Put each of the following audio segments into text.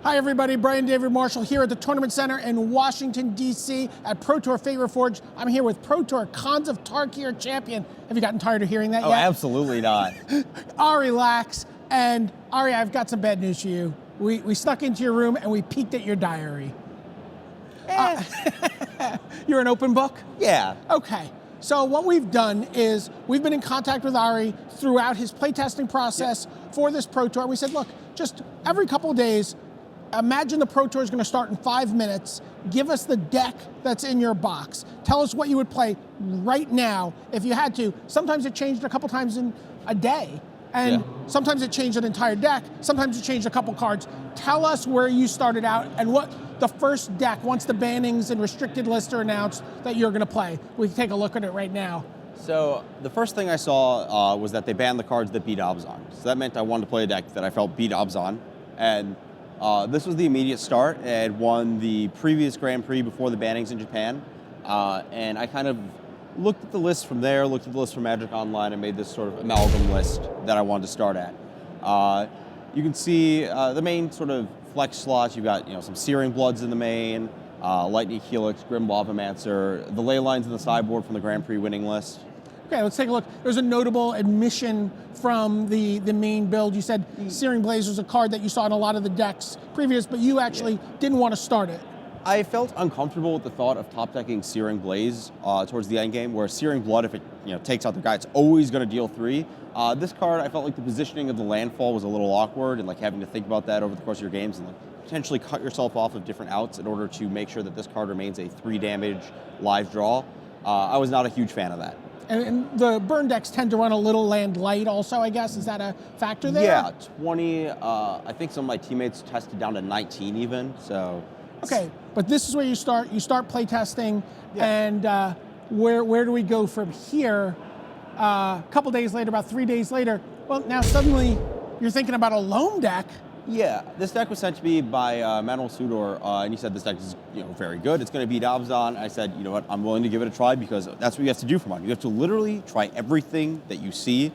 Hi everybody, Brian David Marshall here at the Tournament Center in Washington, D.C. at Pro Tour Fate Reforged. I'm here with Pro Tour Khans of Tarkir champion. Have you gotten tired of hearing that yet? Oh, absolutely not. Ari Lax. And Ari, I've got some bad news for you. We snuck into your room and we peeked at your diary. You're an open book? Yeah. Okay. So what we've done is we've been in contact with Ari throughout his playtesting process for this Pro Tour. We said, look, just every couple of days, imagine the Pro Tour is going to start in 5 minutes. Give us the deck that's in your box. Tell us what you would play right now if you had to. Sometimes it changed a couple times in a day. And sometimes it changed an entire deck. Sometimes it changed a couple cards. Tell us where you started out and what the first deck, once the bannings and restricted lists are announced, that you're going to play. We can take a look at it right now. So the first thing I saw was that they banned the cards that beat Abzan. So that meant I wanted to play a deck that I felt beat Abzan. And this was the immediate start. It had won the previous Grand Prix before the bannings in Japan. And I kind of looked at the list from there, looked at the list from Magic Online, and made this sort of amalgam list that I wanted to start at. You can see the main sort of flex slots. You've got some Searing Bloods in the main, Lightning Helix, Grim Lavamancer, the ley lines in the sideboard from the Grand Prix winning list. Okay, let's take a look. There's a notable admission from the main build. You said Searing Blaze was a card that you saw in a lot of the decks previous, but you actually didn't want to start it. I felt uncomfortable with the thought of top decking Searing Blaze towards the end game, where Searing Blood, if it takes out the guy, it's always going to deal 3. This card, I felt like the positioning of the landfall was a little awkward, and having to think about that over the course of your games, and potentially cut yourself off of different outs in order to make sure that this card remains a 3 damage live draw. I was not a huge fan of that. And the burn decks tend to run a little land light also, I guess. Is that a factor there? Yeah, 20. I think some of my teammates tested down to 19 even, so. Okay, but this is where you start. You start playtesting, and where do we go from here? A couple days later, about 3 days later, well, now suddenly you're thinking about a loam deck. Yeah, this deck was sent to me by Manuel Sudor, and he said this deck is very good. It's going to beat Abzan. I said, you know what, I'm willing to give it a try because that's what you have to do for mine. You have to literally try everything that you see,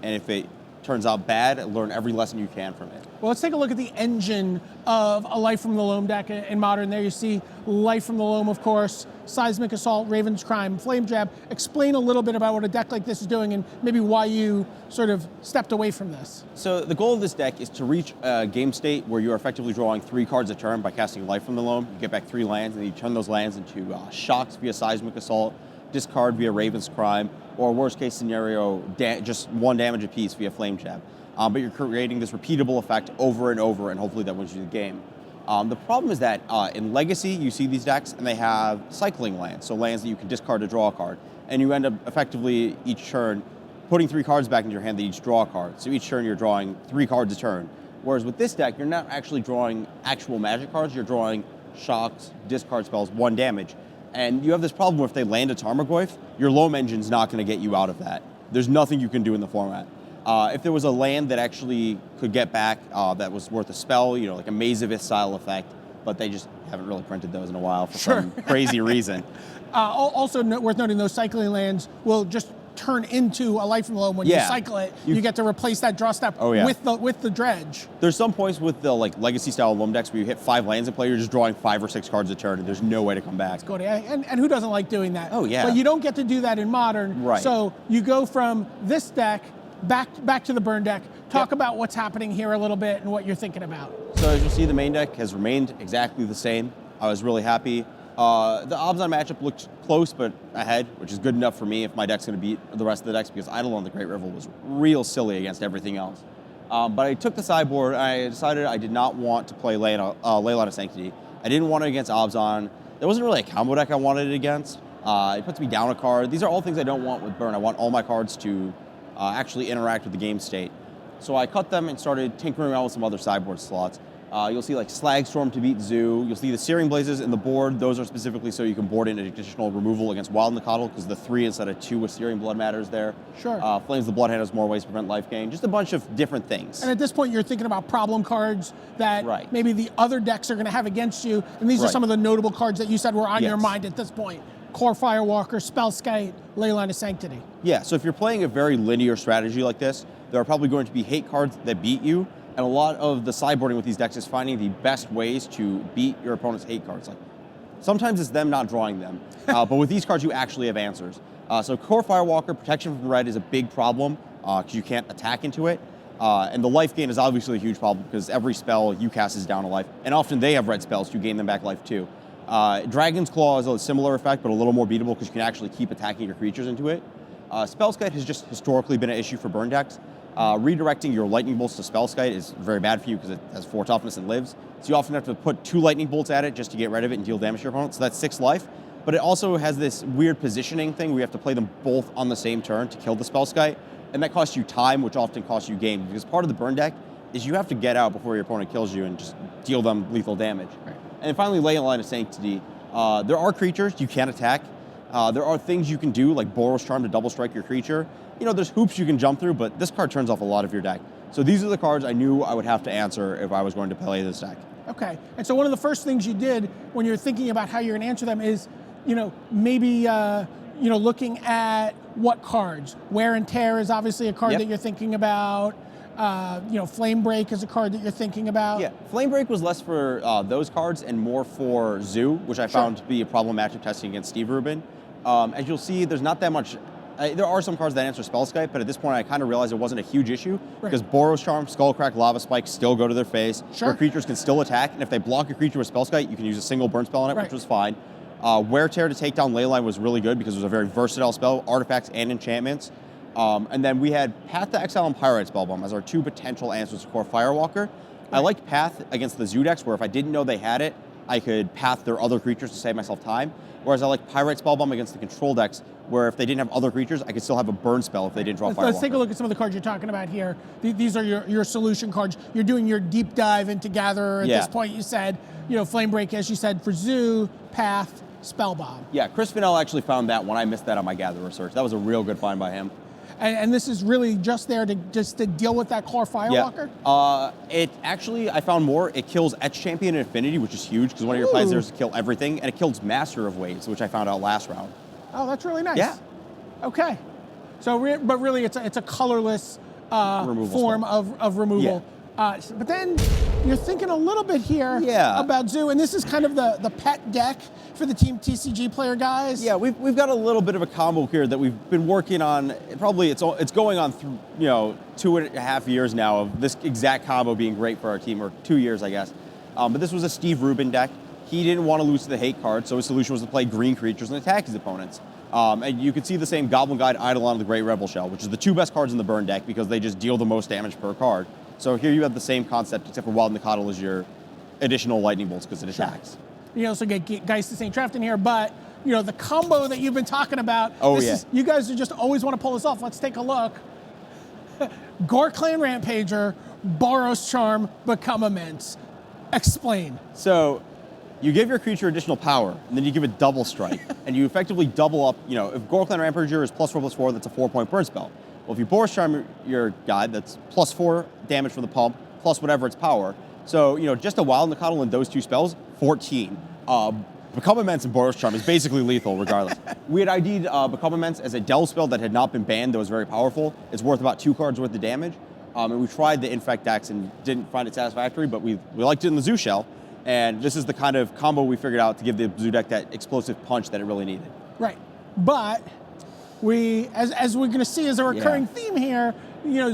and if it turns out bad, learn every lesson you can from it. Well, let's take a look at the engine of a Life from the Loam deck in Modern. There you see Life from the Loam, of course, Seismic Assault, Raven's Crime, Flame Jab. Explain a little bit about what a deck like this is doing and maybe why you sort of stepped away from this. So the goal of this deck is to reach a game state where you're effectively drawing 3 cards a turn by casting Life from the Loam. You get back 3 lands, and you turn those lands into shocks via Seismic Assault, discard via Raven's Crime, or worst case scenario, just 1 damage apiece via Flame Jab. But you're creating this repeatable effect over and over, and hopefully that wins you the game. The problem is that in Legacy, you see these decks, and they have cycling lands, so lands that you can discard to draw a card. And you end up effectively each turn putting 3 cards back into your hand that each draw a card. So each turn you're drawing 3 cards a turn. Whereas with this deck, you're not actually drawing actual Magic cards, you're drawing shocks, discard spells, 1 damage. And you have this problem where if they land a Tarmogoyf, your Loam engine's not going to get you out of that. There's nothing you can do in the format. If there was a land that actually could get back that was worth a spell, like a Maze of Ith style effect, but they just haven't really printed those in a while for some crazy reason. Also worth noting, those cycling lands will just turn into a Life from the Loam when you cycle it. You get to replace that draw step with the dredge. There's some points with the Legacy style Loam decks where you hit 5 lands in play, you're just drawing 5 or 6 cards a turn, and there's no way to come back. And who doesn't like doing that? Oh yeah. But you don't get to do that in Modern. Right. So you go from this deck back to the burn deck. Talk about what's happening here a little bit and what you're thinking about. So as you see, the main deck has remained exactly the same. I was really happy. The Abzan matchup looked close but ahead, which is good enough for me if my deck's going to beat the rest of the decks, because Eidolon the Great River was real silly against everything else. But I took the sideboard, and I decided I did not want to play Leyline of Sanctity. I didn't want it against Abzan. There wasn't really a combo deck I wanted it against. It puts me down a card. These are all things I don't want with Burn. I want all my cards to actually interact with the game state. So I cut them and started tinkering around with some other sideboard slots. You'll see Slagstorm to beat Zoo. You'll see the Searing Blazes in the board. Those are specifically so you can board in an additional removal against Wild Nacatl, because the 3 instead of 2 with Searing Blood matters there. Sure. Flames the Bloodhound has more ways to prevent life gain. Just a bunch of different things. And at this point, you're thinking about problem cards that maybe the other decks are going to have against you. And these are some of the notable cards that you said were on your mind at this point. Core Firewalker, Spellskite, Leyline of Sanctity. Yeah, so if you're playing a very linear strategy like this, there are probably going to be hate cards that beat you, And a lot of the sideboarding with these decks is finding the best ways to beat your opponent's hate cards. Like, sometimes it's them not drawing them, but with these cards, you actually have answers. So Core Firewalker, protection from red is a big problem because you can't attack into it. And the life gain is obviously a huge problem because every spell you cast is down a life. And often they have red spells, so you gain them back life too. Dragon's Claw is a similar effect, but a little more beatable because you can actually keep attacking your creatures into it. Spellskite has just historically been an issue for burn decks. Redirecting your lightning bolts to Spellskite is very bad for you because it has 4 toughness and lives. So you often have to put 2 lightning bolts at it just to get rid of it and deal damage to your opponent. So that's 6 life. But it also has this weird positioning thing where you have to play them both on the same turn to kill the Spellskite. And that costs you time, which often costs you game. Because part of the burn deck is you have to get out before your opponent kills you and just deal them lethal damage. Right. And then finally, Ley in Line of Sanctity. There are creatures you can attack. There are things you can do, like Boros Charm to double strike your creature. You know, there's hoops you can jump through, but this card turns off a lot of your deck. So these are the cards I knew I would have to answer if I was going to play this deck. Okay, and so one of the first things you did when you're thinking about how you're going to answer them is, you know, maybe looking at what cards. Wear and Tear is obviously a card that you're thinking about. Flame Break is a card that you're thinking about. Yeah, Flame Break was less for those cards and more for Zoo, which I found to be a problem matchup testing against Steve Rubin. As you'll see, there's not that much. There are some cards that answer Spellskite, but at this point I kind of realized it wasn't a huge issue because Boros Charm, Skullcrack, Lava Spike still go to their face. Your creatures can still attack, and if they block a creature with Spellskite, you can use a single burn spell on it, which was fine. Wear Tear to take down Leyline was really good because it was a very versatile spell, artifacts and enchantments. And then we had Path to Exile and Pyrite Spellbomb as our 2 potential answers to Core Firewalker. I liked Path against the Zoo decks, where if I didn't know they had it, I could path their other creatures to save myself time. Whereas I like Pyrite Spellbomb against the control decks, where if they didn't have other creatures, I could still have a burn spell if they didn't draw Firewalker. Let's take a look at some of the cards you're talking about here. These are your solution cards. You're doing your deep dive into Gatherer. At this point, you said, Flame Break, as you said, for Zoo, Path, Spellbomb. Yeah, Chris Fennell actually found that when I missed that on my Gatherer search. That was a real good find by him. And this is really just there to deal with that Core Firewalker? Yeah. It actually, I found more. It kills Etch Champion and Affinity, which is huge because one of your plays there is to kill everything, and it kills Master of Waves, which I found out last round. Oh, that's really nice. Yeah. Okay. So, but really, it's a colorless form of removal. Yeah. But then you're thinking a little bit here about Zoo, and this is kind of the pet deck for the Team TCG player guys. Yeah, we've got a little bit of a combo here that we've been working on. Probably it's going on through 2.5 years now of this exact combo being great for our team, or 2 years, I guess. But this was a Steve Rubin deck. He didn't want to lose to the hate card, so his solution was to play green creatures and attack his opponents. And you can see the same Goblin Guide, Eidolon, the Great Rebel Shell, which is the 2 best cards in the burn deck because they just deal the most damage per card. So here you have the same concept, except for Wild Nikotl is your additional lightning bolts because it attacks. You also get Geist to St. Traft in here, but the combo that you've been talking about. You guys just always want to pull this off. Let's take a look. Gore Clan Rampager, Boros Charm, Become Immense. Explain. So you give your creature additional power, and then you give it double strike, and you effectively double up. If Gore Clan Rampager is +4/+4, that's a 4-point burn spell. Well, if you Boros Charm your guy, that's +4 damage from the pump, plus whatever its power. So, just a Wild Nikotl and those 2 spells, 14. Become Immense and Boros Charm is basically lethal regardless. We had ID'd Become Immense as a Delve spell that had not been banned that was very powerful. It's worth about 2 cards worth of damage. And we tried the Infect decks and didn't find it satisfactory, but we liked it in the Zoo shell. And this is the kind of combo we figured out to give the Zoo deck that explosive punch that it really needed. Right. But as we're going to see as a recurring theme here,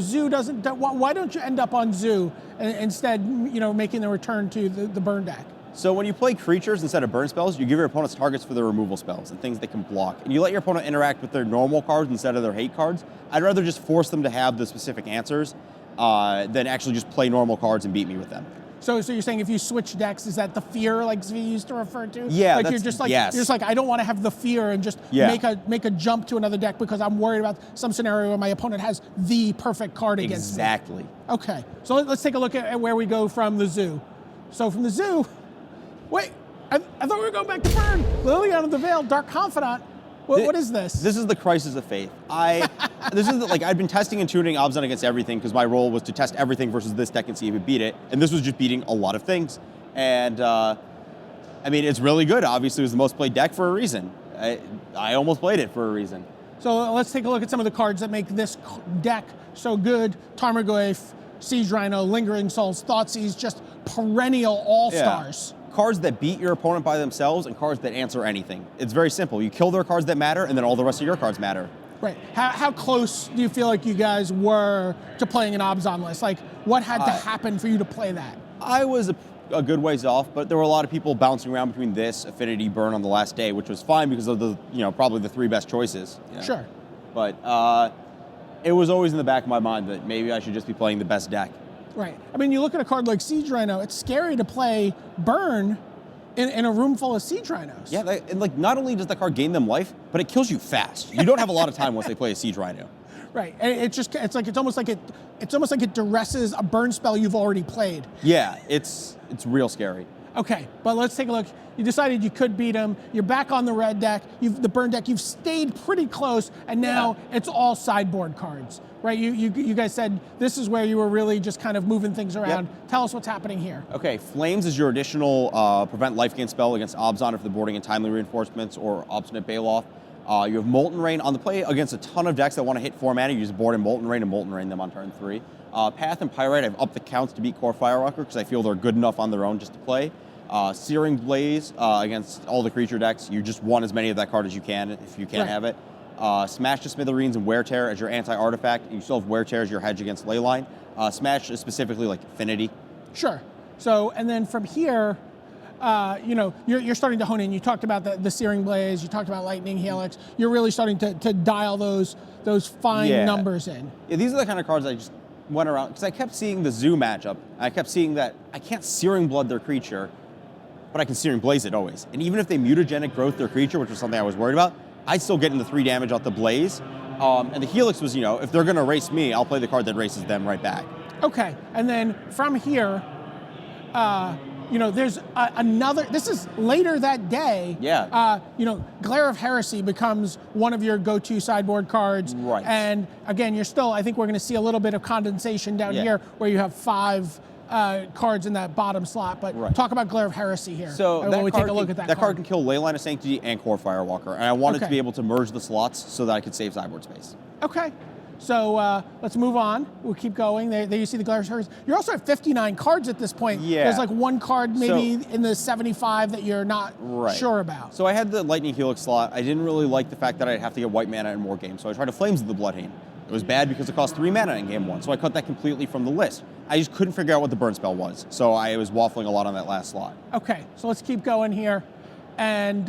Zoo doesn't. Why don't you end up on Zoo instead? Making the return to the burn deck. So when you play creatures instead of burn spells, you give your opponents targets for their removal spells and things they can block, and you let your opponent interact with their normal cards instead of their hate cards. I'd rather just force them to have the specific answers than actually just play normal cards and beat me with them. So you're saying if you switch decks, is that the fear like Zvi used to refer to? Yeah, you're just like I don't want to have the fear and just make a jump to another deck because I'm worried about some scenario where my opponent has the perfect card against me. Exactly. Okay, so let's take a look at where we go from the Zoo. So from the Zoo, wait, I thought we were going back to burn. Liliana of the Veil, Dark Confidant. What is this? This is the Crisis of Faith. I'd been testing and tuning Obzon against everything because my role was to test everything versus this deck and see if it beat it. And this was just beating a lot of things. And it's really good. Obviously, it was the most played deck for a reason. I almost played it for a reason. So let's take a look at some of the cards that make this deck so good. Tarmogoyf, Siege Rhino, Lingering Souls, Thoughtseize, just perennial all-stars. Yeah. Cards that beat your opponent by themselves and cards that answer anything. It's very simple. You kill their cards that matter, and then all the rest of your cards matter. Right. How close do you feel like you guys were to playing an Obzon list? Like, what had to happen for you to play that? I was a good ways off, but there were a lot of people bouncing around between this, Affinity, Burn on the last day, which was fine because of the, probably the 3 best choices. Sure. But it was always in the back of my mind that maybe I should just be playing the best deck. Right. I mean, you look at a card like Siege Rhino, it's scary to play Burn in a room full of Siege Rhinos. Yeah, and like not only does that card gain them life, but it kills you fast. You don't have a lot of time once they play a Siege Rhino. Right. And it's almost like it duresses a burn spell you've already played. Yeah, it's real scary. Okay, but let's take a look. You decided you could beat him. You're back on the red deck. The burn deck. You've stayed pretty close, and now it's all sideboard cards, right? You guys said this is where you were really just kind of moving things around. Yep. Tell us what's happening here. Okay, Flames is your additional prevent life gain spell against Obzon if they're boarding in Timely Reinforcements or Obstinate Baloth. You have Molten Rain on the play against a ton of decks that want to hit 4 mana. You use board and Molten Rain them on turn 3. Path and Pyrite, I've upped the counts to beat Core Firewalker because I feel they're good enough on their own just to play. Searing Blaze against all the creature decks. You just want as many of that card as you can if you can't have it. Smash to Smithereens and Wear Tear as your anti-artifact. And you still have Wear Tear as your hedge against Leyline. Smash is specifically like Affinity. Sure. So, and then from here, you're starting to hone in. You talked about the Searing Blaze. You talked about Lightning Helix. You're really starting to dial those fine numbers in. Yeah, these are the kind of cards I just went around because I kept seeing the Zoo matchup. I kept seeing that I can't Searing Blood their creature, but I can Searing Blaze it always. And even if they mutagenic growth their creature, which was something I was worried about, I'd still get in the 3 damage off the Blaze. And the Helix was, if they're going to race me, I'll play the card that races them right back. Okay, and then from here, there's another, this is later that day. Yeah. Glare of Heresy becomes one of your go-to sideboard cards. Right. And again, I think we're going to see a little bit of condensation down here where you have 5 cards in that bottom slot. But talk about Glare of Heresy here. So when we take a look at that card can kill Leyline of Sanctity and Core Firewalker. And I wanted to be able to merge the slots so that I could save sideboard space. Okay. So let's move on. We'll keep going. There you see the Glare of Heresy. You're also at 59 cards at this point. Yeah. There's like one card maybe in the 75 that you're not sure about. So I had the Lightning Helix slot. I didn't really like the fact that I'd have to get white mana in more games. So I tried to Flames of the Bloodhaven. It was bad because it cost 3 mana in game 1. So I cut that completely from the list. I just couldn't figure out what the burn spell was. So I was waffling a lot on that last slot. Okay, so let's keep going here. And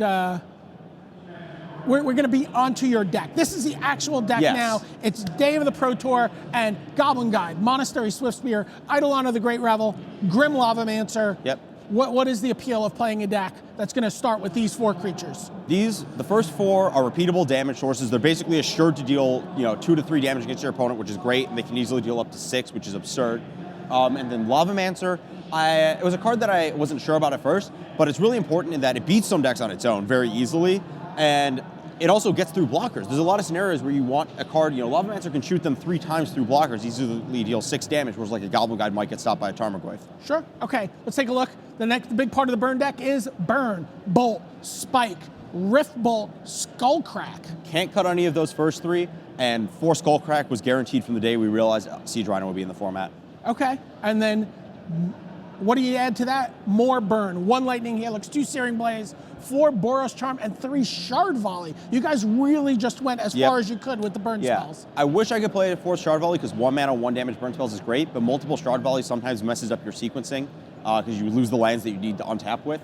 we're going to be onto your deck. This is the actual deck now. It's day of the Pro Tour, and Goblin Guide, Monastery Swiftspear, Eidolon of the Great Revel, Grim Lavamancer. Yep. What is the appeal of playing a deck that's going to start with these 4 creatures? The first 4 are repeatable damage sources. They're basically assured to deal, 2 to 3 damage against your opponent, which is great, and they can easily deal up to 6, which is absurd. And then Lavamancer, it was a card that I wasn't sure about at first, but it's really important in that it beats some decks on its own very easily, and it also gets through blockers. There's a lot of scenarios where you want a card, Lavamancer can shoot them 3 times through blockers, easily deal 6 damage, whereas like a Goblin Guide might get stopped by a Tarmogoyf. Sure, okay, let's take a look. The next big part of the burn deck is Burn, Bolt, Spike, Rift Bolt, Skullcrack. Can't cut any of those first 3, and 4 Skullcrack was guaranteed from the day we realized Siege Rhino would be in the format. Okay, and then what do you add to that? More Burn, 1 Lightning Helix, 2 Searing Blaze, 4 Boros Charm, and 3 Shard Volley. You guys really just went as far as you could with the burn spells. I wish I could play a 4th Shard Volley because 1 mana, 1 damage burn spells is great, but multiple Shard Volleys sometimes messes up your sequencing because you lose the lands that you need to untap with.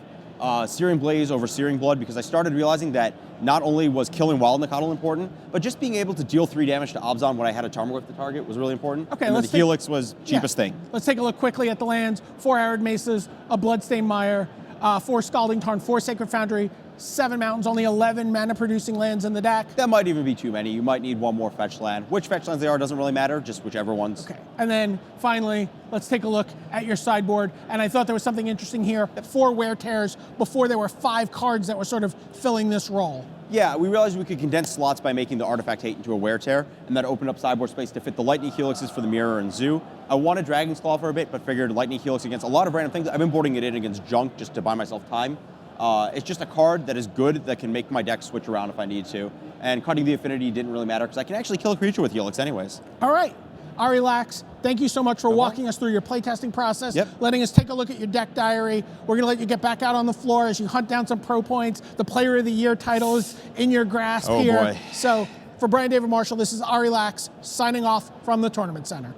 Searing Blaze over Searing Blood because I started realizing that not only was killing Wild Nacatl important, but just being able to deal 3 damage to Obzon when I had a Tarmogoyf to target was really important. Okay, and the Helix was cheapest thing. Let's take a look quickly at the lands. 4 Arid Mesas, a Bloodstained Mire, 4 Scalding Tarn, 4 Sacred Foundry, 7 mountains, only 11 mana-producing lands in the deck. That might even be too many. You might need 1 more fetch land. Which fetch lands they are doesn't really matter, just whichever ones. Okay, and then finally, let's take a look at your sideboard. And I thought there was something interesting here. 4 Wear Tears before there were 5 cards that were sort of filling this role. Yeah, we realized we could condense slots by making the Artifact Hate into a Wear Tear, and that opened up sideboard space to fit the Lightning Helixes for the Mirror and Zoo. I wanted Dragon's Claw for a bit, but figured Lightning Helix against a lot of random things. I've been boarding it in against junk just to buy myself time. It's just a card that is good that can make my deck switch around if I need to. And cutting the affinity didn't really matter because I can actually kill a creature with Helix anyways. All right. Ari Lax, thank you so much for walking us through your playtesting process, letting us take a look at your deck diary. We're going to let you get back out on the floor as you hunt down some pro points. The Player of the Year title is in your grasp here. Boy. So for Brian David Marshall, this is Ari Lax signing off from the Tournament Center.